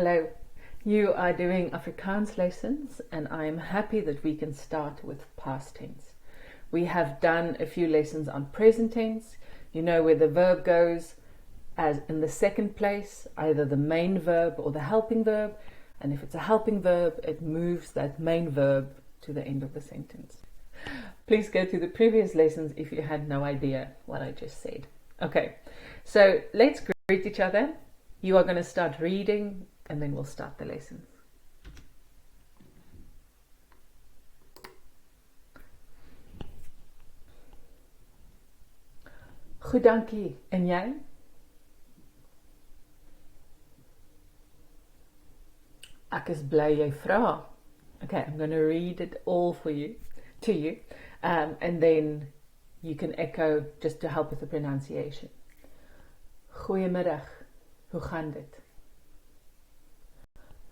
Hello, you are doing Afrikaans lessons and I am happy that we can start with past tense. We have done a few lessons on present tense. You know where the verb goes as in the second place, either the main verb or the helping verb, and if it's a helping verb, it moves that main verb to the end of the sentence. Please go to the previous lessons if you had no idea what I just said. Okay, so let's greet each other. You are going to start reading and then we'll start the lesson. Goed, dankie. En jij? Ek is bly jy vra. Okay, I'm going to read it all to you, and then you can echo just to help with the pronunciation. Goeiemiddag, hoe gaan dit?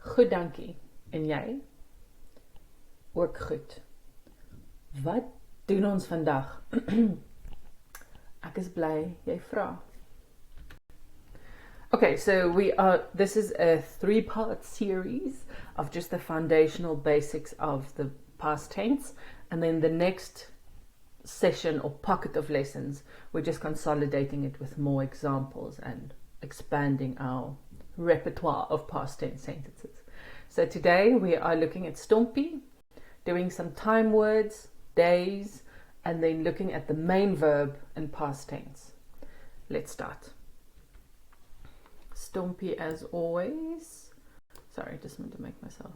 Goed, dankie. En jy? Ook goed. Wat doen ons vandag? Ek is bly jy vra. Okay, so this is a 3-part series of just the foundational basics of the past tense, and then the next session or pocket of lessons, we're just consolidating it with more examples and expanding our repertoire of past tense sentences. So today we are looking at stompie, doing some time words, days, and then looking at the main verb and past tense. Let's start. Stompie as always. Sorry, just want to make myself.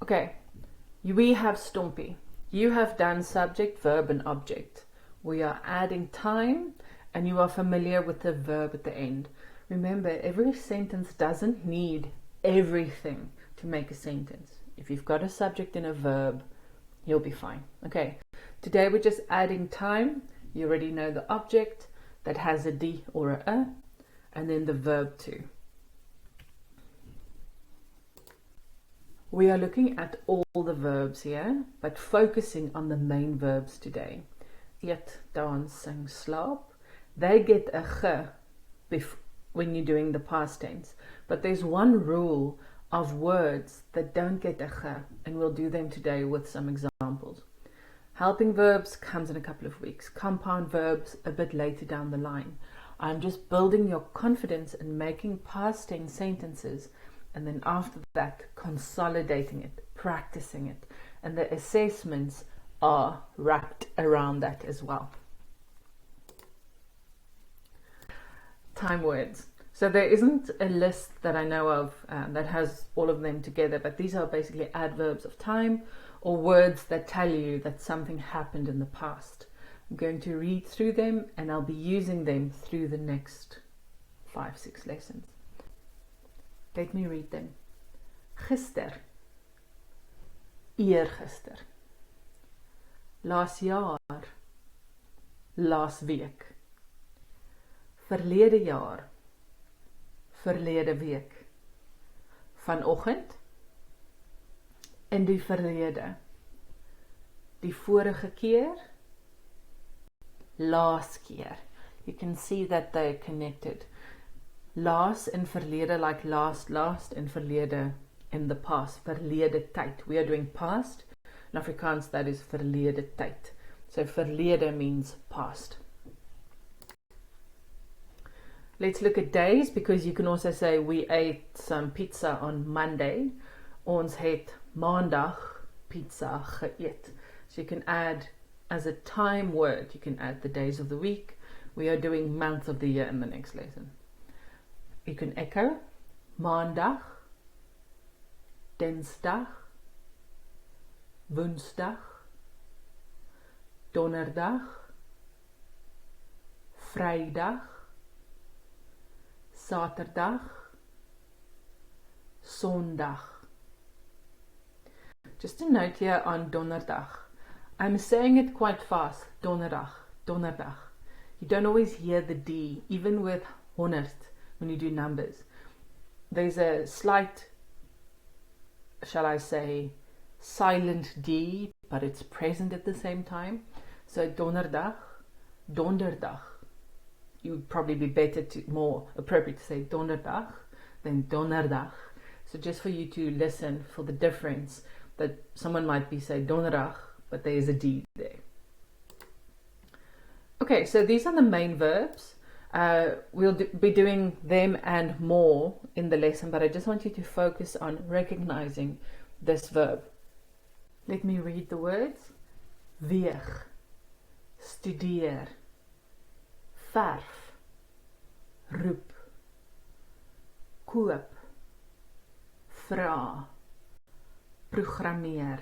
Okay, we have stompie. You have done subject, verb and object. We are adding time and you are familiar with the verb at the end. Remember, every sentence doesn't need everything to make a sentence. If you've got a subject and a verb, you'll be fine. Okay, today we're just adding time. You already know the object that has a D or a, and then the verb too. We are looking at all the verbs here, but focusing on the main verbs today. Eat, dance, sing, slaap. They get a g when you're doing the past tense. But there's one rule of words that don't get a g, and we'll do them today with some examples. Helping verbs comes in a couple of weeks. Compound verbs a bit later down the line. I'm just building your confidence in making past tense sentences, and then after that consolidating it, practicing it, and the assessments are wrapped around that as well. Time words. So there isn't a list that I know of that has all of them together, but these are basically adverbs of time or words that tell you that something happened in the past. I'm going to read through them and I'll be using them through the next 5-6 lessons. Let me read them. Gister, eergister. Laas jaar, laas week. Verlede jaar, verlede week. Vanoggend, in die verlede. Die vorige keer, laas keer. You can see that they're connected. Laas in verlede like last, in verlede in the past. Verlede tyd. We are doing past. In Afrikaans that is verlede tyd. So verlede means past. Let's look at days, because you can also say we ate some pizza on Monday. Ons het maandag pizza geëet. So you can add as a time word, you can add the days of the week. We are doing months of the year in the next lesson. You can echo maandag, dinsdag, woensdag, donderdag, vrydag, Saterdag, Sondag. Just a note here on donderdag. I'm saying it quite fast. Donderdag, donderdag. You don't always hear the D, even with 100 when you do numbers. There's a slight, shall I say, silent D, but it's present at the same time. So donderdag, donderdag. It would probably be better more appropriate to say donderdag then donderdag. So just for you to listen for the difference, that someone might be say donderdag, but there is a D there. Okay, so these are the main verbs. We'll be doing them and more in the lesson, but I just want you to focus on recognizing this verb. Let me read the words. Weeg, studeer, verf, roep, koop, vra, programmeer.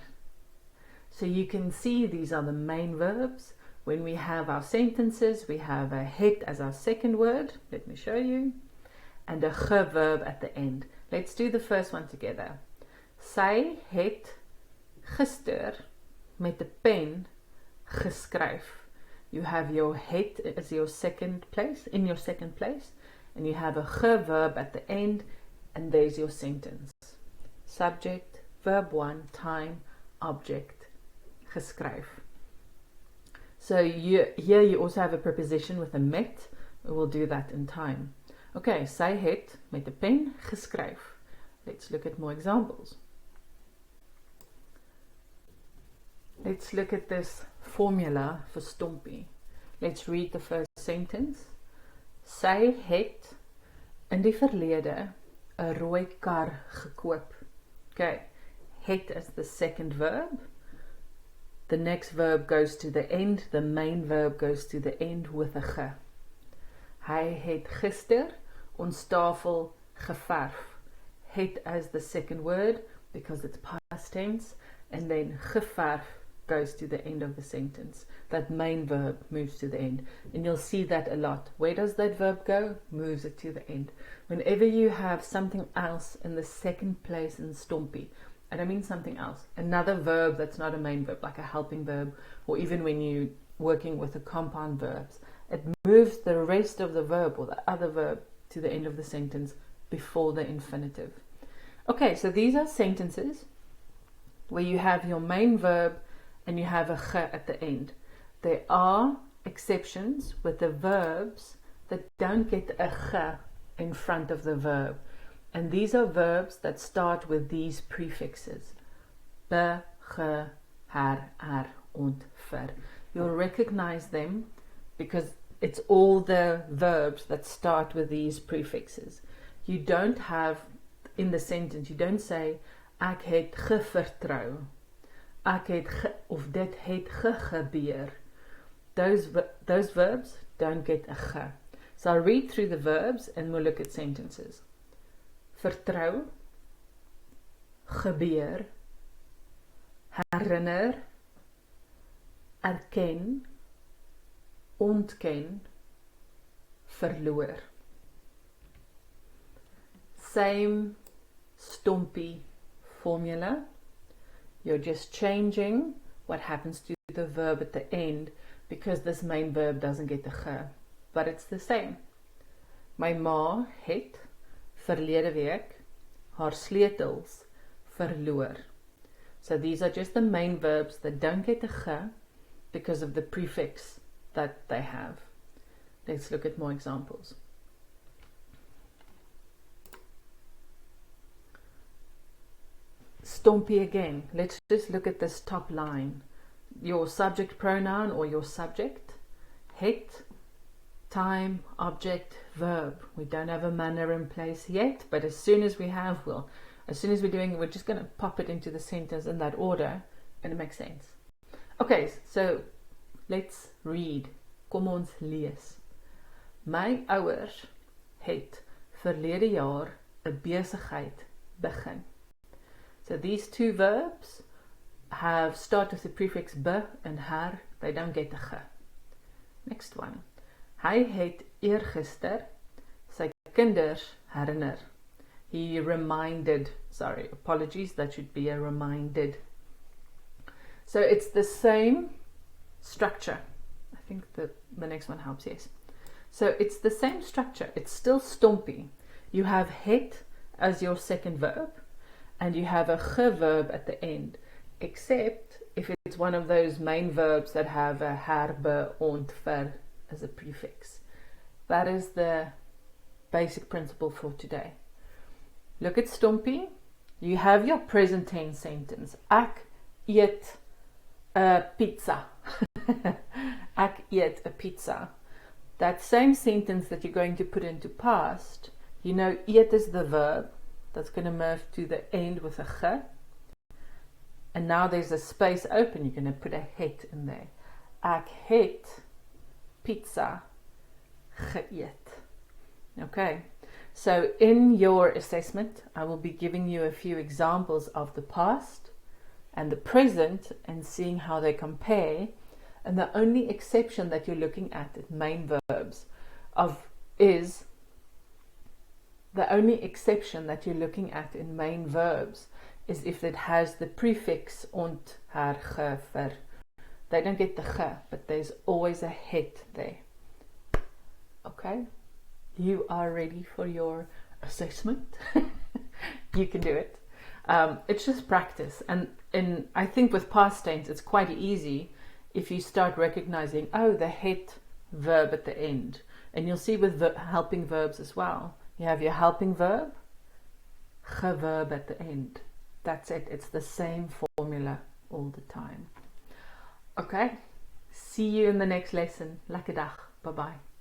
So you can see these are the main verbs. When we have our sentences, we have a het as our second word. Let me show you. And a ge verb at the end. Let's do the first one together. Sy het gister met 'n pen geskryf. You have your het as your second place, in your second place. And you have a ge verb at the end. And there's your sentence. Subject, verb 1, time, object, geskryf. So here you also have a preposition with a met. We will do that in time. Okay, sy het met 'n pen geskryf. Let's look at more examples. Let's look at this formula for stompie. Let's read the first sentence. Sy het in die verlede 'n rooi kar gekoop. Okay, het is the second verb. The next verb goes to the end. The main verb goes to the end with a ge. Hy het gister ons tafel geverf. Het as the second word because it's past tense, and then geverf goes to the end of the sentence. That main verb moves to the end, and you'll see that a lot. Where does that verb go? Moves it to the end. Whenever you have something else in the second place in stompie, I don't mean something else, another verb that's not a main verb, like a helping verb, or even when you're working with the compound verbs, it moves the rest of the verb or the other verb to the end of the sentence before the infinitive. Okay, so these are sentences where you have your main verb and you have a ge at the end. There are exceptions with the verbs that don't get a ge in front of the verb. And these are verbs that start with these prefixes. Be, ge, her, und, ver. You'll recognize them because it's all the verbs that start with these prefixes. You don't have, in the sentence, you don't say, ek het gevertrou. Ek het of dit het gebeur. Those verbs don't get a ge. So I'll read through the verbs and we'll look at sentences. Vertrou, gebeur, herinner, erken, ontken, verloor. Same stompie formula. You're just changing what happens to the verb at the end because this main verb doesn't get the ge, but it's the same. My ma het verlede week haar sleutels verloor. So these are just the main verbs that don't get the ge because of the prefix that they have. Let's look at more examples. Stompie again. Let's just look at this top line. Your subject pronoun or your subject. Het, time, object, verb. We don't have a manner in place yet, but as soon as we have, as soon as we're doing it, we're just going to pop it into the sentence in that order and it makes sense. Okay, so let's read. Kom ons lees. My ouers het verlede jaar 'n besigheid begin. So these two verbs have start with the prefix be and her. They don't get the ge. Next one. Hy het eergister sy kinders herinner. He reminded, sorry, apologies, that should be a reminded. So it's the same structure. I think the next one helps, yes. So it's the same structure. It's still stompie. You have het as your second verb, and you have a ge verb at the end, except if it's one of those main verbs that have a her, be, ont, ver as a prefix. That is the basic principle for today. Look at Stompie. You have your present tense sentence. Ek eet a pizza. Ek eet a pizza. That same sentence that you're going to put into past, you know, eet is the verb. That's going to move to the end with a ge. And now there's a space open. You're going to put a het in there. Ek het pizza geëet. Okay. So in your assessment, I will be giving you a few examples of the past and the present and seeing how they compare. And the only exception that you're looking at main verbs is if it has the prefix ont, her, ge, ver. They don't get the ge, but there's always a het there. Okay? You are ready for your assessment. You can do it. It's just practice. And I think with past tense, it's quite easy if you start recognizing, oh, the het verb at the end. And you'll see with helping verbs as well. You have your helping verb, ge verb at the end. That's it. It's the same formula all the time. Okay. See you in the next lesson. Lekker dag. Bye-bye.